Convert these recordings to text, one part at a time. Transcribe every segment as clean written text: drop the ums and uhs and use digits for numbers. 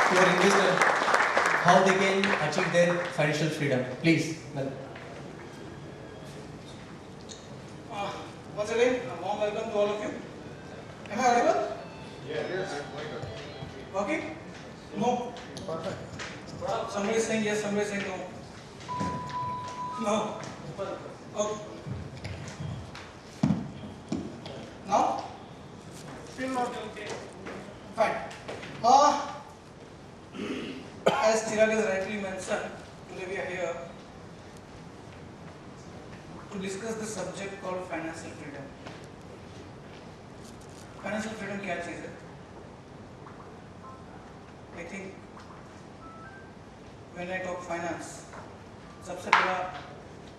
to our investor how they can achieve their financial freedom. Please. Once again, a warm welcome to all of you. Am I audible? Yes. Working? No. Perfect. Somebody is saying yes, somebody is saying no. No. Okay. Now? Still not okay. Fine. As Chirag has rightly mentioned, today we are here to discuss the subject called financial freedom. Financial freedom क्या चीज़ है? I think when I talk finance, सबसे पहला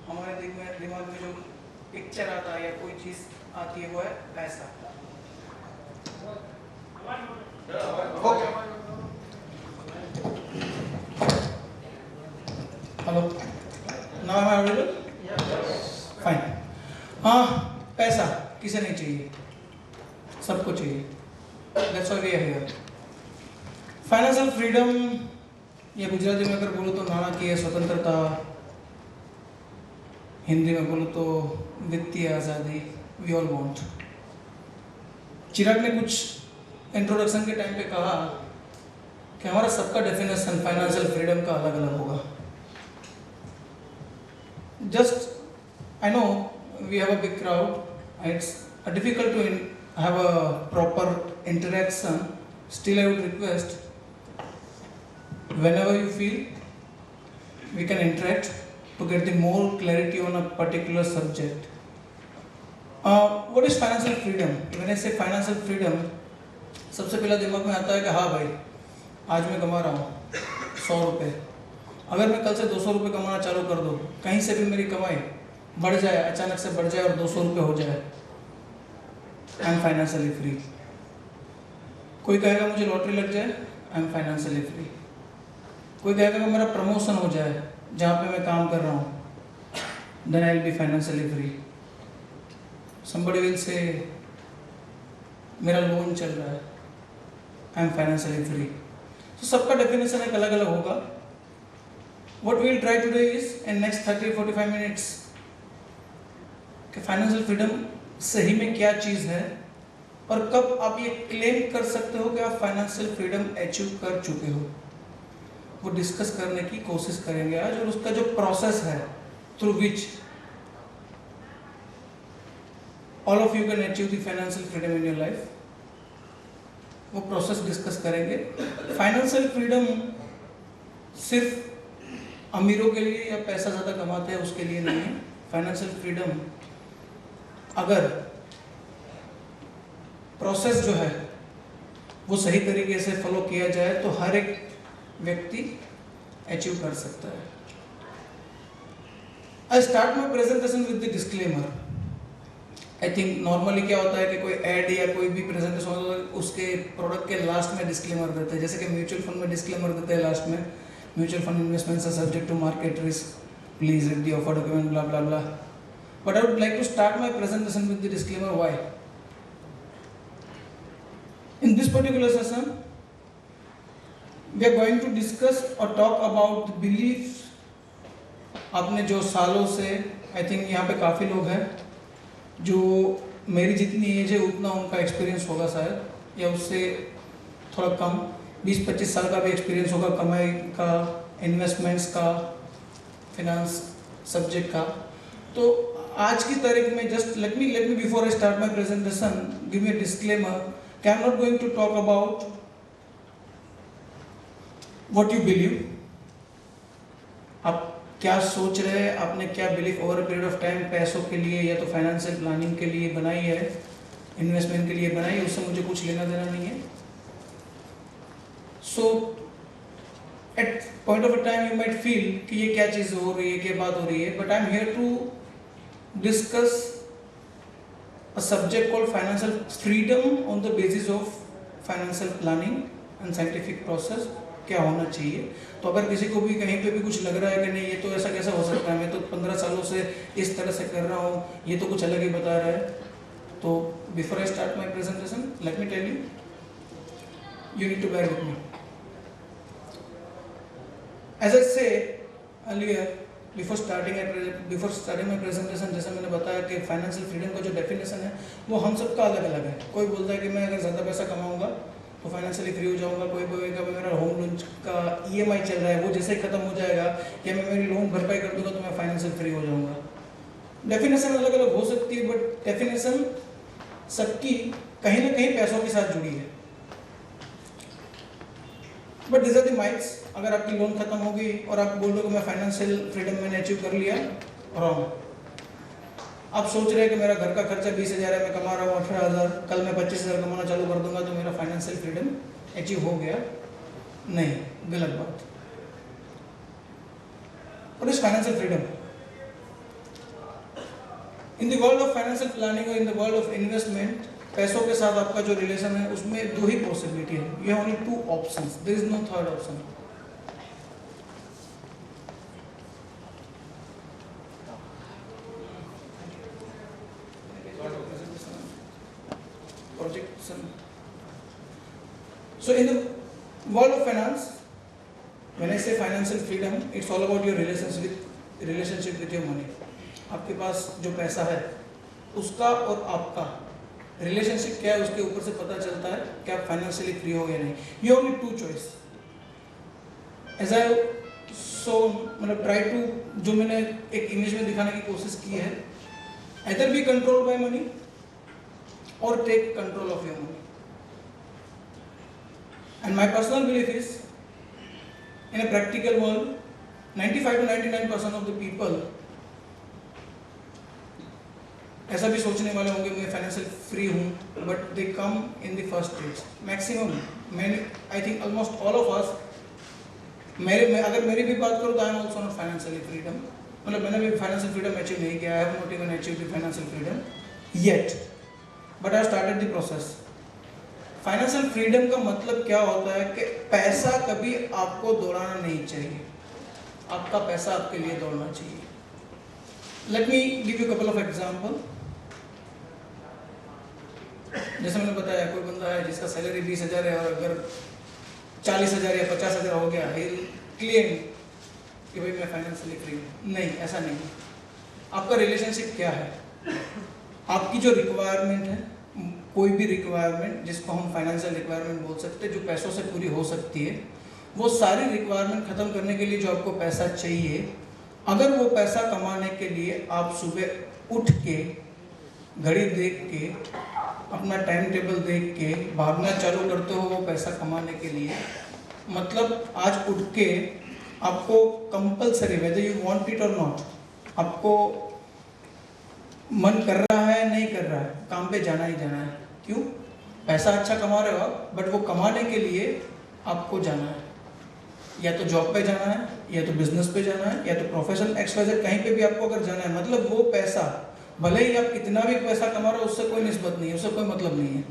हमारे दिमाग में जो picture आता है या कोई चीज़ आती है वो है पैसा. Okay. Hello. Now am I audible? Yes. Fine. पैसा किसे नहीं चाहिए? सबको चाहिए. That's why we are here. Financial freedom ये गुजराती में अगर बोलो तो नाણાકીય स्वतंत्रता, हिंदी में बोलो तो वित्तीय आज़ादी. We all want. चिराग ने कुछ इंट्रोडक्शन के टाइम पे कहा कि हमारा सबका डेफिनेशन फाइनेंशियल फ्रीडम का अलग अलग होगा. Just I know we have a big crowd, it's difficult to have a proper interaction. Still I would request whenever you feel we can interact to get the more clarity on a particular subject. What is financial freedom? When I say financial freedom, सबसे पहला दिमाग में आता है कि हाँ भाई आज मैं कमा रहा हूँ 100 रुपये. अगर मैं कल से 200 रुपये कमाना चालू कर दूँ, कहीं से भी मेरी कमाई बढ़ जाए, अचानक से बढ़ जाए और 200 रुपये हो जाए, आई एम फाइनेंशियली फ्री. कोई कहेगा मुझे लॉटरी लग जाए, आई एम फाइनेंशियली फ्री. कोई कहेगा कि मेरा प्रमोशन हो जाए जहाँ पे मैं काम कर रहा हूँ, then I will be financially free. Somebody will say मेरा लोन चल रहा है, आई एम फाइनेंशियली फ्री. तो सबका डेफिनेशन एक अलग अलग होगा. What we will try today is in next 30-45 minutes कि फाइनेंशियल फ्रीडम सही में क्या चीज़ है और कब आप ये क्लेम कर सकते हो कि आप फाइनेंशियल फ्रीडम अचीव कर चुके हो, वो डिस्कस करने की कोशिश करेंगे आज. और उसका जो प्रोसेस है through which all of you can achieve the financial freedom in your life, वो प्रोसेस डिस्कस करेंगे. फाइनेंशियल फ्रीडम सिर्फ अमीरों के लिए या पैसा ज़्यादा कमाते हैं उसके लिए नहीं है. फाइनेंशियल फ्रीडम अगर प्रोसेस जो है वो सही तरीके से फॉलो किया जाए तो हर एक व्यक्ति अचीव कर सकता है. आई start my presentation with the disclaimer. I think normally क्या होता है कि कोई ऐड या कोई भी प्रेजेंटेशन होता है उसके प्रोडक्ट के लास्ट में डिस्क्लेमर देते हैं. जैसे कि म्यूचुअल फंड में डिस्क्लेमर देते हैं लास्ट में, mutual fund investments are subject to market risk, please read the offer document, blah blah blah. But I would like to start my presentation with the disclaimer. Why? In this particular session, we are going to discuss or talk about the beliefs. आपने जो सालों से, I think यहाँ पे काफ़ी लोग हैं जो मेरी जितनी एज है उतना उनका एक्सपीरियंस होगा शायद, या उससे थोड़ा कम, 20-25 साल का भी एक्सपीरियंस होगा कमाई का, इन्वेस्टमेंट्स का, फिनांस सब्जेक्ट का. तो आज की तारीख में just let me before I start my presentation give me a disclaimer. I am not going to talk about what you believe. आप क्या सोच रहे हैं, आपने क्या believe over a period of time पैसों के लिए या तो फाइनेंशियल प्लानिंग के लिए बनाई है, इन्वेस्टमेंट के लिए बनाई है, उससे मुझे कुछ लेना देना नहीं है. So at point of a time you might feel कि ये क्या चीज़ हो रही है, क्या बात हो रही है, but I am here to discuss a subject called financial freedom on the basis of financial planning and scientific process. क्या होना चाहिए. तो अगर किसी को भी कहीं पे भी कुछ लग रहा है कि नहीं ये तो ऐसा कैसा हो सकता है, मैं तो 15 सालों से इस तरह से कर रहा हूँ, ये तो कुछ अलग ही बता रहा है, तो before I start my presentation let me tell you, you need to bear with me. As I say earlier, before starting my presentation, जैसे मैंने बताया कि फाइनेंशियल फ्रीडम का जो डेफिनेशन है वो हम सबका अलग अलग है. कोई बोलता है कि मैं अगर ज़्यादा पैसा कमाऊंगा तो फाइनेंशियली फ्री हो जाऊंगा. कोई बोलेगा मेरा होम लोन का EMI चल रहा है, वो जैसे ही खत्म हो जाएगा या मैं मेरी लोन भरपाई कर दूंगा तो मैं फाइनेंशियल फ्री हो जाऊंगा. डेफिनेशन अलग अलग हो सकती है, बट डेफिनेशन सबकी कहीं ना कहीं पैसों के साथ जुड़ी है. But this are the myths. अगर आपकी लोन खत्म हो गई और आप बोल रहे हो कि मैं फाइनेंशियल फ्रीडम मैंने अचीव कर लिया, रॉन्ग. आप सोच रहे हैं कि मेरा घर का खर्चा 20,000 है, मैं कमा रहा हूँ 18,000, कल मैं 25,000 कमाना चालू कर दूंगा तो मेरा फाइनेंशियल फ्रीडम अचीव हो गया. नहीं, गलत बात. What is financial freedom? In the world of financial planning और in the world of investment, पैसों के साथ आपका जो रिलेशन है उसमें दो ही पॉसिबिलिटी है. You have only two options, there is no third option. So in the world of finance, when I say financial freedom, it's all about your relationship with your money. आपके पास जो पैसा है उसका और आपका रिलेशनशिप क्या है उसके ऊपर से पता चलता है कि आप फाइनेंशियली फ्री हो या नहीं. You only two choice. As I so मतलब ट्राई टू, जो मैंने एक इमेज में दिखाने की कोशिश की है, either be controlled by money or take control of your money. And my personal belief is, in a practical world, 95 to 99% of the people ऐसा भी सोचने वाले होंगे मैं फाइनेंशियल फ्री हूँ, but they come in the first stage. Maximum, मैंने I think almost all of us, अगर मेरी भी बात करूँ तो I am also not financially freedom. मतलब मैंने भी फाइनेंशियल फ्रीडम अचीव नहीं किया. I have not even achieve the financial freedom yet, but I started the process. Financial freedom का मतलब क्या होता है कि पैसा कभी आपको दौड़ाना नहीं चाहिए, आपका पैसा आपके लिए दौड़ना चाहिए. Let me give you couple of example. जैसे मैंने बताया, कोई बंदा है जिसका सैलरी 20,000 है और अगर 40,000 या 50,000 हो गया, ही क्लेम कि भाई मैं फाइनेंशियली फ्री हूँ. नहीं, ऐसा नहीं. आपका रिलेशनशिप क्या है? आपकी जो रिक्वायरमेंट है, कोई भी रिक्वायरमेंट जिसको हम फाइनेंशियल रिक्वायरमेंट बोल सकते हैं, जो पैसों से पूरी हो सकती है, वो सारी रिक्वायरमेंट ख़त्म करने के लिए जो आपको पैसा चाहिए, अगर वो पैसा कमाने के लिए आप सुबह उठ के घड़ी देख के अपना टाइम टेबल देख के भागना चालू करते हो वो पैसा कमाने के लिए, मतलब आज उठ के आपको compulsory, whether you want it और नॉट, आपको मन कर रहा है नहीं कर रहा है, काम पे जाना ही जाना है. क्यों? पैसा अच्छा कमा रहे हो आप, बट वो कमाने के लिए आपको जाना है. या तो जॉब पे जाना है, या तो बिजनेस पे जाना है, या तो प्रोफेशन XYZ, कहीं पे भी आपको अगर जाना है. मतलब वो पैसा, भले ही आप कितना भी पैसा कमा रहे हो, उससे कोई निस्बत नहीं है, उससे कोई मतलब नहीं है.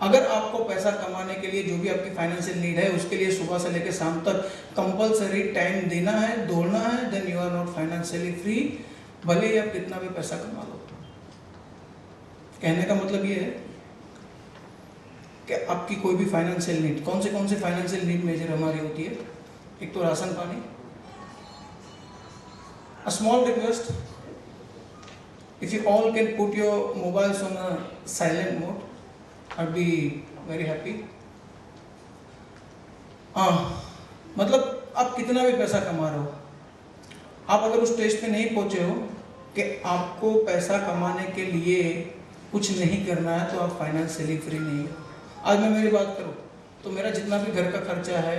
अगर आपको पैसा कमाने के लिए जो भी आपकी फाइनेंशियल नीड है उसके लिए सुबह से लेकर शाम तक कंपलसरी टाइम देना है, दौड़ना है, then you are not financially free, भले ही आप कितना भी पैसा कमा लो. कहने का मतलब ये है कि आपकी कोई भी फाइनेंशियल नीड, कौन से फाइनेंशियल नीड मेजर हमारी होती है? एक तो राशन पानी. A small request, if you all can put your mobiles on a silent mode, I will be very happy. मतलब आप कितना भी पैसा कमा रहे हो, आप अगर उस स्टेज पे नहीं पहुंचे हो कि आपको पैसा कमाने के लिए कुछ नहीं करना है, तो आप फाइनेंशियली फ्री नहीं हो. आज मैं मेरी बात करूं तो मेरा जितना भी घर का खर्चा है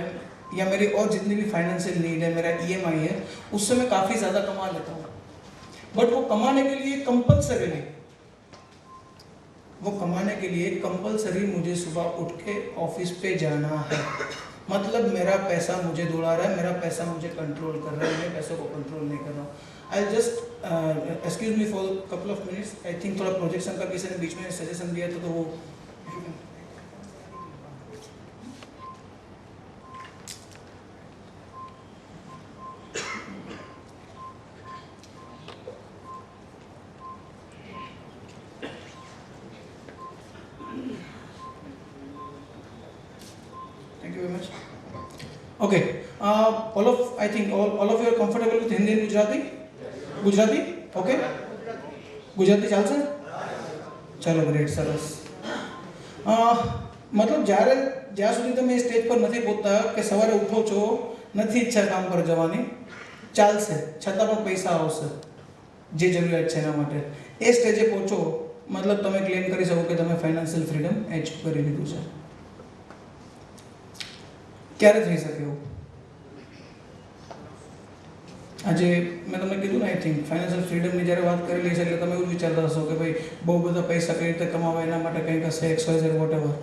या मेरी और जितनी भी फाइनेंशियल नीड है, मेरा EMI है, उससे मैं काफ़ी ज़्यादा कमा लेता हूँ. बट वो कमाने के लिए कंपलसरी मुझे सुबह उठ के ऑफिस पे जाना है. मतलब मेरा पैसा मुझे दौड़ा रहा है, मेरा पैसा मुझे कंट्रोल कर रहा है, मैं पैसों को कंट्रोल नहीं कर रहा हूँ. I just excuse me for couple of minutes. I think थोड़ा प्रोजेक्शन का किसी ने बीच में सजेशन दिया था, तो वो thank you very much. Okay. All of I think all of you are comfortable with Hindi and Gujarati? Gujarati? Okay. Gujarati ચાલશે? ચાલો ગ્રેટ, સરસ. મતલબ જ્યાં સુધી તમે સ્ટેજ પર નથી પહોંચતા કે સવારે ઉઠો છો, નથી ઈચ્છા કામ પર જવાની, ચાલશે, છતાં પણ પૈસા આવશે જે જરૂરિયાત છે એના માટે. એ સ્ટેજે પહોંચો મતલબ તમે ક્લેમ કરી શકો કે તમે ફાઇનાન્શિયલ ફ્રીડમ એચીવ કરી લીધું છે. ક્યારે થઈ શકે એવું? આજે મેં તમને કીધું ને, આઈ થિંક ફાઇનાન્શિયલ ફ્રીડમની જ્યારે વાત કરેલી છે એટલે તમે એવું વિચારતા હશો કે ભાઈ બહુ બધા પૈસા કઈ રીતે કમાવા, એના માટે કંઈક હશે XYZ વોટેવર.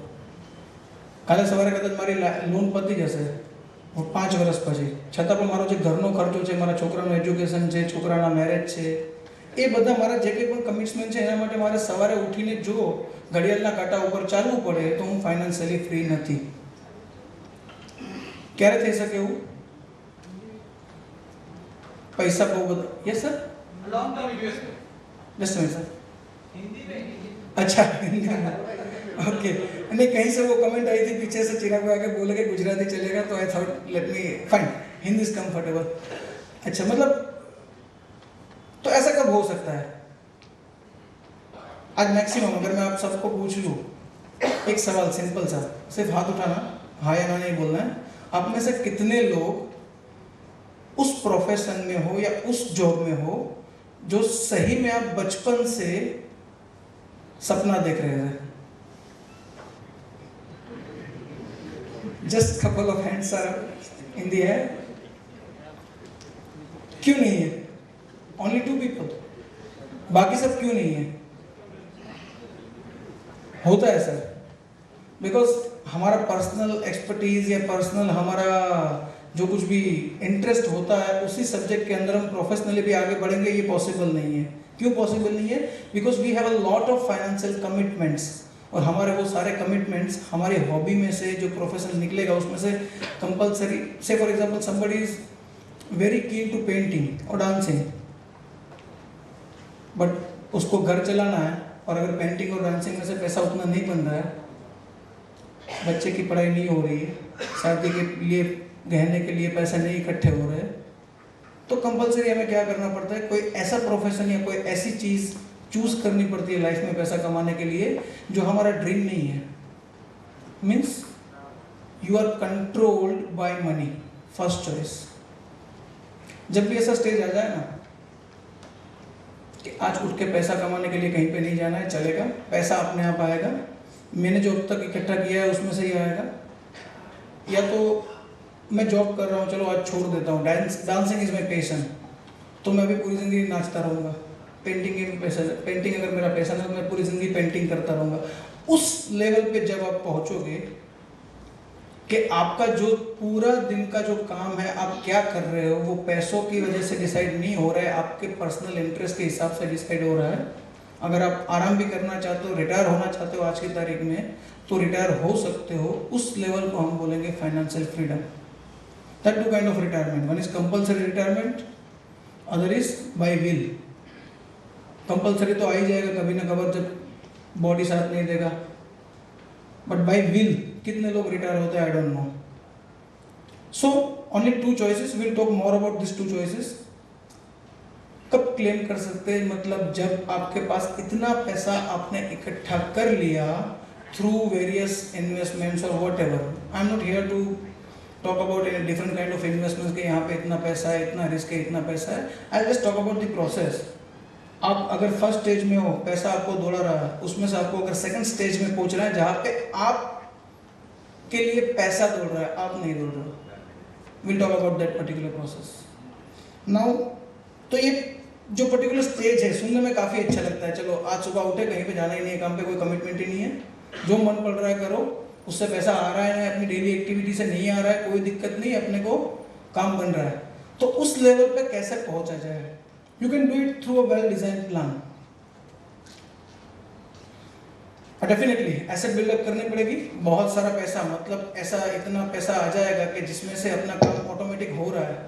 કાલે સવારે કદાચ મારી લોન પતી જશે 5 વર્ષ પછી, છતાં પણ મારો જે ઘરનો ખર્ચો છે, મારા છોકરાનું એજ્યુકેશન છે, છોકરાના મેરેજ છે, એ બધા મારા જે કંઈ પણ કમિટમેન્ટ છે એના માટે મારે સવારે ઉઠીને જો ઘડિયાળના કાંટા ઉપર ચાલવું પડે તો હું ફાઇનાન્શિયલી ફ્રી નથી. ક્યારે થઈ શકે એવું? पैसा को बता. Yes sir, long term investment. Just minute sir. Hindi में. अच्छा, ओके. नहीं, कहीं से वो कमेंट आई थी पीछे से, चिराग भाई आके बोले कि गुजराती चलेगा, तो I thought let me fine, Hindi is comfortable. अच्छा, मतलब तो ऐसा कब हो सकता है? आज मैक्सिमम अगर मैं आप सबको पूछ लूँ एक सवाल सिंपल सा, सिर्फ हाथ उठाना, हाँ या ना नहीं बोलना है. आप में से कितने लोग उस प्रोफेशन में हो या उस जॉब में हो जो सही में आप बचपन से सपना देख रहे थे? Just couple of hands are in the air. क्यों नहीं है? Only 2 people. बाकी सब क्यों नहीं है? होता है सर, बिकॉज हमारा पर्सनल एक्सपर्टीज या पर्सनल हमारा जो कुछ भी इंटरेस्ट होता है उसी सब्जेक्ट के अंदर हम प्रोफेशनली भी आगे बढ़ेंगे, ये पॉसिबल नहीं है. क्यों पॉसिबल नहीं है? Because we have a lot of financial commitments, और हमारे वो सारे कमिटमेंट्स हमारी हॉबी में से जो प्रोफेशन निकलेगा उसमें से कंपलसरी. से for example somebody is very keen to painting और डांसिंग, बट उसको घर चलाना है, और अगर पेंटिंग और डांसिंग में से पैसा उतना नहीं बन रहा है, बच्चे की पढ़ाई नहीं हो रही है, शादी के लिए गहने के लिए पैसे नहीं इकट्ठे हो रहे, तो कंपलसरी हमें क्या करना पड़ता है? कोई ऐसा प्रोफेशन या कोई ऐसी चीज़ चूज करनी पड़ती है लाइफ में पैसा कमाने के लिए जो हमारा ड्रीम नहीं है. Means you are controlled by money. First choice. जब भी ऐसा स्टेज आ जाए ना कि आज उठ के पैसा कमाने के लिए कहीं पे नहीं जाना है, चलेगा, पैसा अपने आप आएगा, मैंने जो अब तक इकट्ठा किया है उसमें से ही आएगा, या तो मैं जॉब कर रहा हूँ, चलो आज छोड़ देता हूँ, डांसिंग इज माई पैशन, तो मैं भी पूरी ज़िंदगी नाचता रहूँगा. पेंटिंग अगर मेरा पैशन है तो मैं पूरी ज़िंदगी पेंटिंग करता रहूँगा. उस लेवल पे जब आप पहुँचोगे कि आपका जो पूरा दिन का जो काम है, आप क्या कर रहे हो, वो पैसों की वजह से डिसाइड नहीं हो रहा है, आपके पर्सनल इंटरेस्ट के हिसाब से डिसाइड हो रहा है. अगर आप आराम भी करना चाहते हो, रिटायर होना चाहते हो आज की तारीख में, तो रिटायर हो सकते हो. उस लेवल को हम बोलेंगे financial freedom. There are 2 kind of retirement. One is compulsory retirement, other is by will. Compulsory तो आ ही जाएगा कभी ना कभी जब बॉडी साथ नहीं देगा, बट बाय विल कितने लोग रिटायर होते हैं, I don't know. So only 2 choices. Will talk more about this 2 choices. कब क्लेम कर सकते हैं? मतलब जब आपके पास इतना पैसा आपने इकट्ठा कर लिया थ्रू वेरियस इन्वेस्टमेंट्स और whatever. I am not here to talk about in different kind of investments के यहाँ पे इतना पैसा है, इतना रिस्क है, इतना पैसा है. I just talk about the process. आप अगर फर्स्ट स्टेज में हो, पैसा आपको दौड़ा रहा है, उसमें से आपको अगर सेकंड स्टेज में पहुंचना है जहाँ पे आप के लिए पैसा दौड़ रहा है, आप नहीं दौड़ रहे हो, will talk about that particular process now. तो ये जो पर्टिकुलर स्टेज है सुनने में काफ़ी अच्छा लगता है. चलो आज सुबह उठे, कहीं पे जाना ही नहीं है, काम पे कोई कमिटमेंट ही नहीं है, जो मन पड़ रहा है करो, उससे पैसा आ रहा है ना, अपनी डेली एक्टिविटी से नहीं आ रहा है, कोई दिक्कत नहीं, अपने को काम बन रहा है. तो उस लेवल पे कैसे पहुंचा जाए? You can do it through a well design plan. Definitely asset buildup करनी पड़ेगी. बहुत सारा पैसा, मतलब ऐसा इतना पैसा आ जाएगा कि जिसमें से अपना काम ऑटोमेटिक हो रहा है,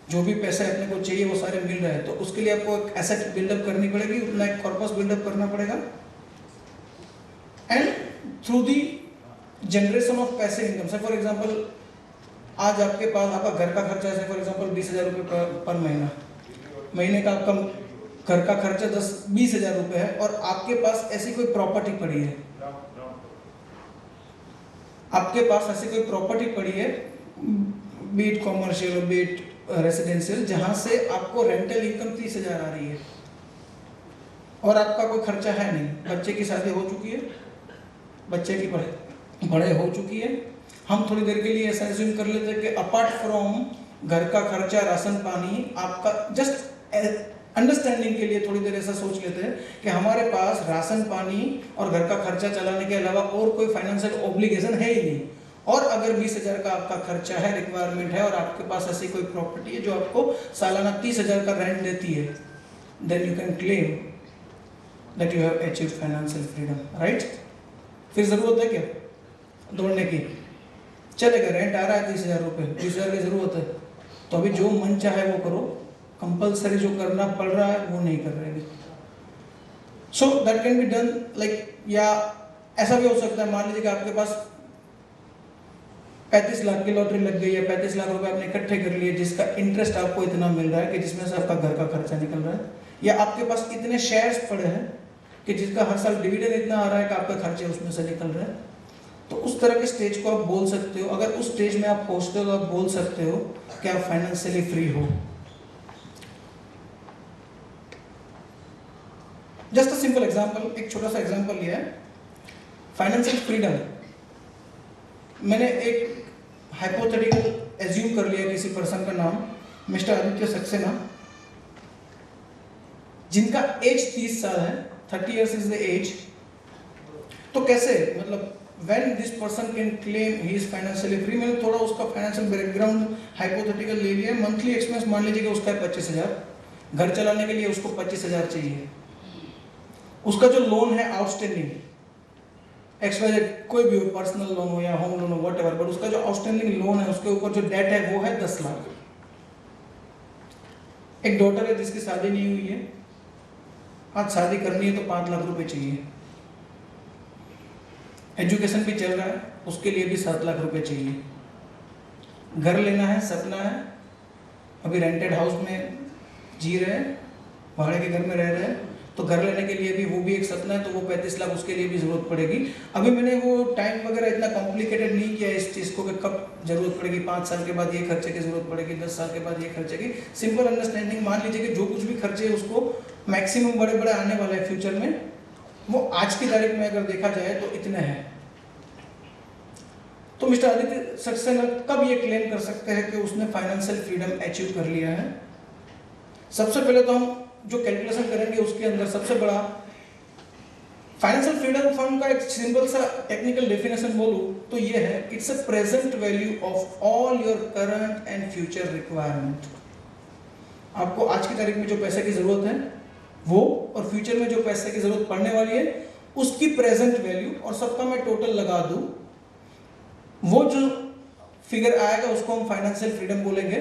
जो भी पैसे अपने को चाहिए वो सारे मिल रहे हैं. तो उसके लिए आपको एक एसेट बिल्डअप करनी पड़ेगी, उतना एक कॉर्पस बिल्डअप करना पड़ेगा. And through the generation of passive income. से फॉर एग्जांपल आज आपके पास आपका घर का खर्चा है फॉर एग्जांपल 20,000 रुपये पर महीना, महीने का आपका घर का खर्चा 20,000 रुपये है और आपके पास ऐसी कोई प्रॉपर्टी पड़ी है, आपके पास ऐसी कोई प्रॉपर्टी पड़ी है बीट कॉमर्शियल और बीट रेसिडेंशियल जहां से आपको रेंटल इनकम 30,000 आ रही है और आपका कोई खर्चा है नहीं, बच्चे की शादी हो चुकी है, बच्चे की पढ़ाई हो चुकी है, हम थोड़ी देर के लिए ऐसा एज्यूम कर लेते हैं कि अपार्ट फ्रॉम घर का खर्चा राशन पानी आपका जस्ट अंडरस्टैंडिंग के लिए थोड़ी देर ऐसा सोच लेते हैं कि हमारे पास राशन पानी और घर का खर्चा चलाने के अलावा और कोई फाइनेंशियल ऑब्लिगेशन है ही नहीं। और अगर 20,000 का आपका खर्चा है, रिक्वायरमेंट है और आपके पास ऐसी कोई प्रॉपर्टी है जो आपको सालाना 30,000 का रेंट देती है, then you can claim that you have achieved financial freedom, right. फिर जरूरत है क्या दौड़ने की, चलेगा, रेंट आ रहा है 30,000 रुपये, 20,000 की जरूरत है तो अभी जो मन चाहे वो करो, कंपलसरी जो करना पड़ रहा है वो नहीं कर रहे। So that can be done like, या ऐसा भी हो सकता है मान लीजिए कि आपके पास 35 लाख की लॉटरी लग गई है, 35 लाख रुपए आपने इकट्ठे कर लिए जिसका इंटरेस्ट आपको इतना मिल रहा है कि जिसमें से आपका घर का खर्चा निकल रहा है, या आपके पास इतने शेयर्स पड़े हैं कि जिसका हर साल डिविडेंड इतना आ रहा है कि आपके खर्चे उसमें से निकल रहे हैं, तो उस तरह के स्टेज को आप बोल सकते हो। अगर उस स्टेज में आप पहुंचते हो तो आप बोल सकते हो कि आप फाइनेंशियली फ्री हो। जस्ट अ सिंपल एग्जांपल, एक छोटा सा एग्जांपल लिया है फाइनेंशियल फ्रीडम। मैंने एक हाइपोथेटिकल एज्यूम कर लिया किसी पर्सन का नाम मिस्टर आदित्य सक्सेना, जिनका एज 30 साल है, 30 इयर्स इज द एज। तो कैसे, मतलब when this person can claim he is financially free. मैंने थोड़ा उसका फाइनेंशियल बैकग्राउंड हाइपोथेटिकल ले लिया। मंथली एक्सपेंस मान लीजिए कि उसका है 25,000, घर चलाने के लिए उसको 25,000 चाहिए। उसका जो लोन है आउटस्टैंडिंग XYZ कोई भी हो, पर्सनल लोन हो या होम लोन हो व्हाटएवर, बट उसका जो आउटस्टैंडिंग लोन है उसके ऊपर जो डेट है वो है 10 लाख। एक डॉटर है जिसकी शादी नहीं हुई है, आज शादी करनी है तो 5 लाख रुपए चाहिए। एजुकेशन भी चल रहा है, उसके लिए भी 7 लाख रुपए चाहिए। घर लेना है, सपना है, अभी रेंटेड हाउस में जी रहे हैं, भाड़े के घर में रह रहे हैं, तो घर लेने के लिए भी वो भी एक सपना है, तो वो 35 लाख उसके लिए भी जरूरत पड़ेगी। अभी मैंने वो टाइम वगैरह इतना कॉम्प्लिकेटेड नहीं किया इस चीज़ को कि कब जरूरत पड़ेगी, 5 साल के बाद ये खर्चे की जरूरत पड़ेगी, 10 साल के बाद ये खर्चे की। सिंपल अंडरस्टैंडिंग, मान लीजिए कि जो कुछ भी खर्चे उसको मैक्सिमम बड़े बड़े आने वाले हैं फ्यूचर में, वो आज की तारीख में अगर देखा जाए तो इतने हैं। तो मिस्टर आदित्य सक्सेना कब ये क्लेम कर सकते हैं कि उसने फाइनेंशियल फ्रीडम अचीव कर लिया है? सबसे पहले तो हम जो कैलकुलेशन करेंगे उसके अंदर सबसे बड़ा फाइनेंशियल फ्रीडम फंड का एक सिंपल सा टेक्निकल डेफिनेशन बोलूं तो ये है, it's a present value of all your current and future requirement. आपको आज की तारीख में जो पैसे की जरूरत है वो, और फ्यूचर में जो पैसे की जरूरत पड़ने वाली है उसकी प्रेजेंट वैल्यू, और सबका मैं टोटल लगा दूं, वो जो फिगर आएगा उसको हम फाइनेंशियल फ्रीडम बोलेंगे।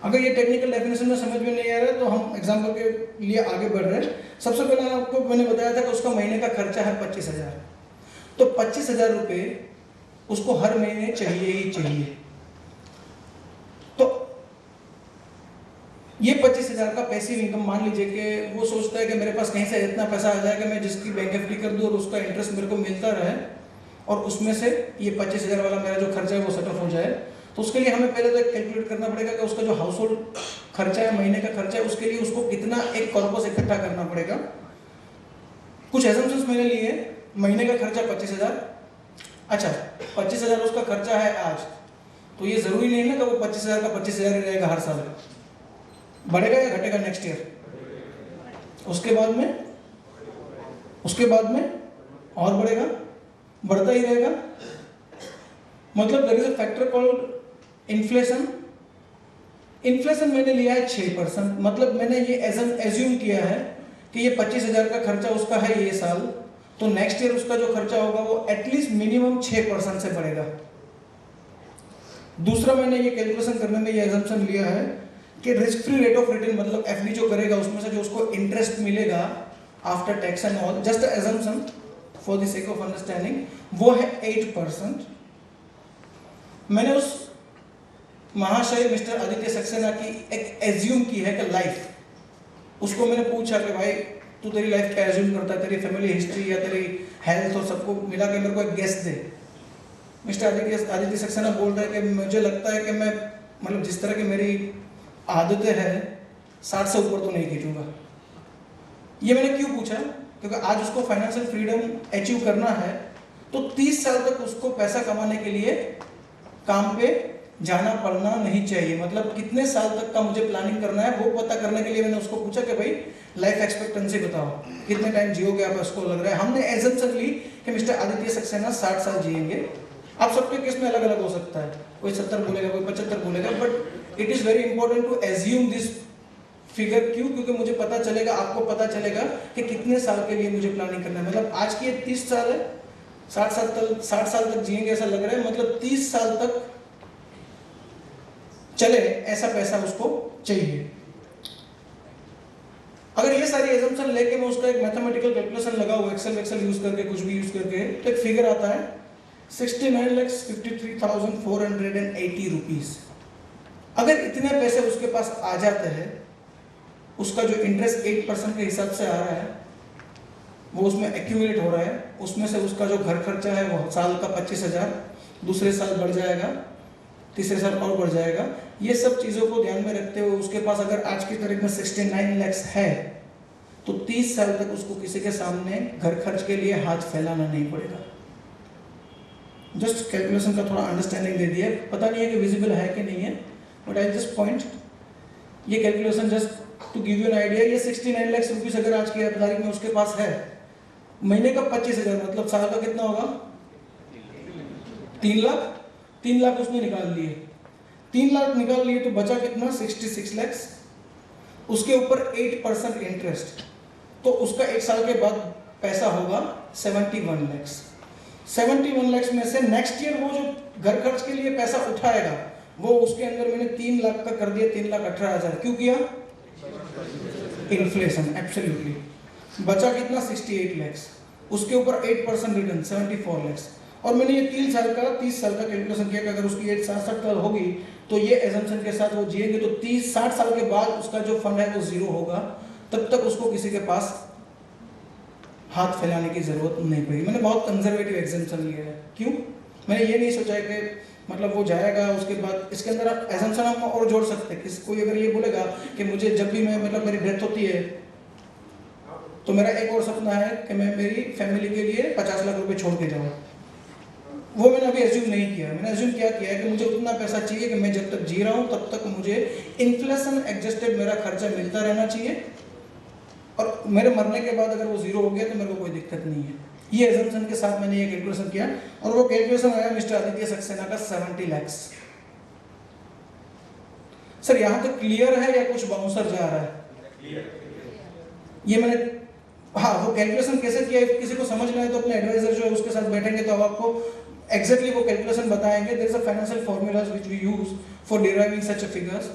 अगर ये टेक्निकल डेफिनेशन में समझ में नहीं आ रहा है तो हम एग्जांपल के लिए आगे बढ़ रहे हैं। सबसे पहले आपको मैंने बताया था कि उसका महीने का खर्चा है 25,000, तो 25,000 रुपये उसको हर महीने चाहिए ही चाहिए। तो ये 25,000 का पैसिव इनकम, मान लीजिए कि वो सोचता है कि मेरे पास कहीं से इतना पैसा आ जाए कि मैं जिसकी बैंक एफडी कर दूं और उसका इंटरेस्ट मेरे को मिलता रहे और उसमें से ये 25,000 वाला मेरा जो खर्चा है वो सेट ऑफ हो जाए। तो उसके लिए हमें पहले तो कैलकुलेट करना पड़ेगा कि उसका जो हाउस होल्ड खर्चा है, महीने का खर्चा है, उसके लिए उसको कितना एक कॉर्पस इकट्ठा करना पड़ेगा। कुछ एजम्पशंस मैंने लिए, महीने का खर्चा 25,000, अच्छा 25,000 उसका खर्चा है आज, तो ये जरूरी नहीं है ना कि वो 25,000 का 25,000 ही रहेगा हर साल, बढ़ेगा या घटेगा नेक्स्ट ईयर। उसके बाद में और बढ़ेगा, बढ़ता ही रहेगा। मतलब there is a factor called inflation. Inflation मैंने लिया है 6%, मतलब मैंने ये एज्यूम किया है कि ये 25,000 का खर्चा उसका है ये साल, तो नेक्स्ट ईयर उसका जो खर्चा होगा वो एटलीस्ट मिनिमम 6% से बढ़ेगा। दूसरा मैंने ये कैलकुलेशन करने में ये एजम्पशन लिया है कि risk free rate of return, मतलब एफडी जो करेगा उसमें से जो उसको इंटरेस्ट मिलेगा after tax and all, just assumption for the sake of understanding, वो है 8%। मैंने उस महाशय मिस्टर आदित्य सक्सेना की एक एज्यूम की है कि लाइफ, उसको मैंने पूछा कि भाई तू तेरी लाइफ क्या एज्यूम करता है, तेरी फैमिली हिस्ट्री या तेरी हेल्थ और सबको मिला के मेरे को एक गेस दे। मिस्टर आदित्य सक्सेना बोल रहे हैं कि मुझे लगता है कि मैं मतलब जिस तरह की मेरी आदतें हैं 60 से ऊपर तो नहीं खींचूंगा। ये मैंने क्यों पूछा, क्योंकि आज उसको फाइनेंशियल फ्रीडम अचीव करना है तो 30 साल तक उसको पैसा कमाने के लिए काम पे जाना पड़ना नहीं चाहिए। मतलब कितने साल तक का मुझे प्लानिंग करना है वो पता करने के लिए मैंने उसको पूछा कि भाई लाइफ एक्सपेक्टेंसी बताओ, कितने टाइम जियोगे आप, उसको लग रहा है। हमने एजम्पशन ली कि मिस्टर आदित्य सक्सेना 60 साल जिएंगे। आप सबके केस में अलग अलग हो सकता है, कोई 70 बोलेगा, कोई 75 बोलेगा, but it is very important to assume this figure. क्यों? क्योंकि मुझे पता चलेगा, आपको पता चलेगा कि कितने साल के लिए मुझे प्लानिंग करना है। मतलब आज की 30 साल है, 60 साल तक जिएंगे ऐसा लग रहा है, मतलब 30 साल तक चले ऐसा पैसा उसको चाहिए। अगर ये सारी एजम्पशन लेके मैं उसका एक मैथमेटिकल कैलकुलेशन लगाऊं एक्सेल यूज करके, कुछ भी यूज करके, तो एक फिगर आता है 69,53,480 रुपीज। अगर इतने पैसे उसके पास आ जाते हैं, उसका जो इंटरेस्ट 8% के हिसाब से आ रहा है वो उसमें एक्यूमुलेट हो रहा है, उसमें से उसका जो घर खर्चा है वो साल का 25,000, दूसरे साल बढ़ जाएगा, तीसरे साल और बढ़ जाएगा। ये सब चीज़ों को ध्यान में रखते हुए उसके पास अगर आज की तारीख में 69 लाख है तो 30 साल तक उसको किसी के सामने घर खर्च के लिए हाथ फैलाना नहीं पड़ेगा। जस्ट कैलकुलेशन का थोड़ा अंडरस्टैंडिंग दे दिया, पता नहीं है कि विजिबल है कि नहीं है, बट आई जस्ट पॉइंट ये calculation just to give you an idea. ये 69 लाख रुपीस अगर आज की तारीख में उसके पास है, महीने का 25,000, मतलब साल का कितना होगा? 3 लाख। 3 लाख उसने निकाल लिए, 3 लाख निकाल लिए तो बचा कितना? 66 लाख। उसके ऊपर 8% इंटरेस्ट, तो उसका एक साल के बाद पैसा होगा 71 लाख। 71 लाख में से नेक्स्ट ईयर वो जो घर खर्च के लिए पैसा उठाएगा वो उसके अंदर मैंने 3 लाख का कर दिया, 3,18,000। क्यों किया? Inflation, absolutely. बचा कितना? 68 लाख। उसके ऊपर 8% रिटर्न 74 लाख। और मैंने ये 30 साल का कैलकुलेशन किया कि अगर उसकी एज 67 साल होगी तो ये एजम्पशन के साथ वो जिएंगे तो 60 साल के बाद उसका जो फंड है वो जीरो होगा। तब तक उसको किसी के पास हाथ फैलाने की जरूरत नहीं पड़ेगी। मैंने बहुत कंजर्वेटिव एग्जाम्पशन लिया है। क्यों? मैंने ये नहीं सोचा है कि मतलब वो जाएगा उसके बाद, इसके अंदर एजम्पशन हम और जोड़ सकते हैं। कोई अगर ये बोलेगा कि मुझे जब भी मैं मतलब मेरी डेथ होती है तो मेरा एक और सपना है कि मैं मेरी फैमिली के लिए 50 लाख रुपए छोड़ के जाऊँ, वो मैंने अभी एज्यूम नहीं किया। मैंने एज्यूम क्या किया है कि मुझे उतना पैसा चाहिए कि मैं जब तक जी रहा हूँ तब तक मुझे इन्फ्लेशन एडजस्टेड मेरा खर्चा मिलता रहना चाहिए, और मेरे मरने के बाद अगर वो जीरो हो गया तो मेरे को कोई दिक्कत नहीं है। ये एजम्पशन के साथ मैंने ये कैलकुलेशन किया और वो कैलकुलेशन आया मिस्टर आदित्य सक्सेना का 70 लाख। सर यहाँ तक क्लियर है या कुछ बाउंसर जा रहा है? ये मैंने वो कैलकुलेशन कैसे किया, किसी को समझना है तो अपने एडवाइजर जो है उसके साथ बैठेंगे तो अब आपको exactly वो कैलकुलेशन बताएंगे। There is a financial formulas which we use for deriving such a figures.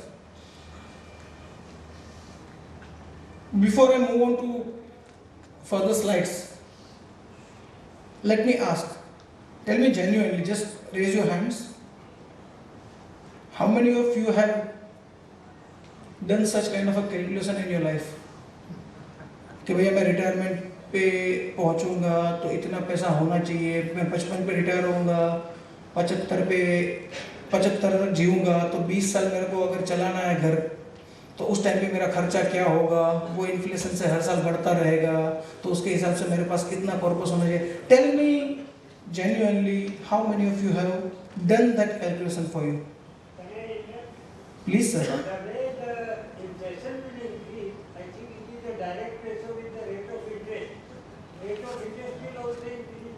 Before I move on to further slides, let me ask, tell me genuinely, just raise your hands, how many of you have done such kind of a calculation in your life कि भैया मैं retirement पे पहुंचूंगा तो इतना पैसा होना चाहिए, मैं 55 पे रिटायर होऊंगा, 75 तक जीऊंगा तो 20 साल मेरे को अगर चलाना है घर तो उस टाइम पे मेरा खर्चा क्या होगा, वो इन्फ्लेशन से हर साल बढ़ता रहेगा तो उसके हिसाब से मेरे पास कितना कॉर्पस होना चाहिए। Tell me genuinely how many of you have done that calculation for you? Please sir. The way the inflation will increase, I think it is a direct ratio with the rate of interest. Rate of interest will also increase,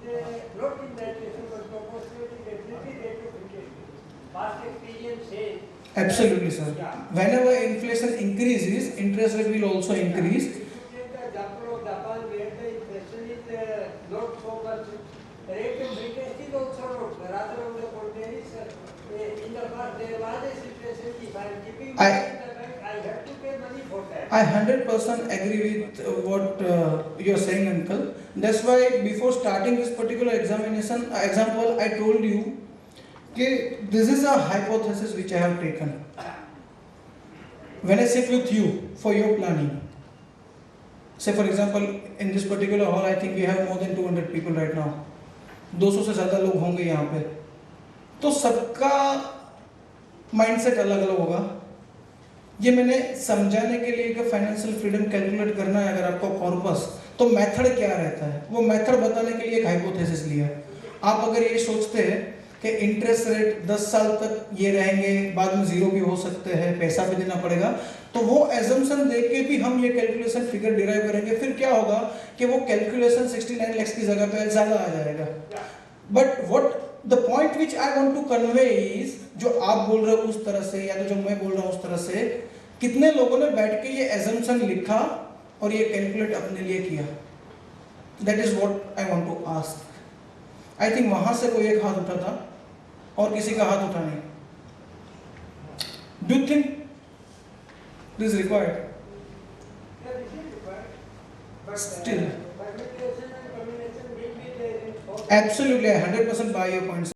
not in that ratio but proportionally definitely rate of interest. Past experience says. Absolutely sir. Whenever inflation increases, interest rate will also increase. If you take the example of Japan where the inflation is not so much, the rate of interest is also not. Rather on the contrary, in the past there was a situation if I am keeping money in the bank, I have to pay money for that. I 100% agree with what you are saying, uncle. That's why before starting this particular example, I told you कि this is a hypothesis which I have taken. When I sit with you for your planning, say for example, in this particular hall, I think we have more than 200 people right now. 200 से ज़्यादा लोग होंगे यहाँ पे, तो सबका mindset अलग अलग होगा. ये मैंने समझाने के लिए कि फाइनेंशियल फ्रीडम कैलकुलेट करना है अगर आपका कॉर्पस, तो मेथड क्या रहता है, वो मेथड बताने के लिए एक हाइपोथेसिस लिया. आप अगर ये सोचते हैं कि इंटरेस्ट रेट 10 साल तक ये रहेंगे, बाद में जीरो भी हो सकते हैं, पैसा भी देना पड़ेगा, तो वो एजम्पशन देख के भी हम ये कैलकुलेशन फिगर डिराइव करेंगे. फिर क्या होगा कि वो कैलकुलेशन 69 लाख की जगह पे ज़्यादा आ जाएगा. But what the point which I want to convey is, जो आप बोल रहे हो उस तरह से या तो जो मैं बोल रहा हूँ उस तरह से, कितने लोगों ने बैठ के ये एजम्पशन लिखा और ये कैलकुलेट अपने लिए किया. That is what I want to ask. I think वहां से कोई एक हाथ उठा था और किसी का हाथ उठा नहीं. Do you think this required? Yeah, this is required. But Still. permutation and combination will be there in both. Absolutely, I 100% buy your points.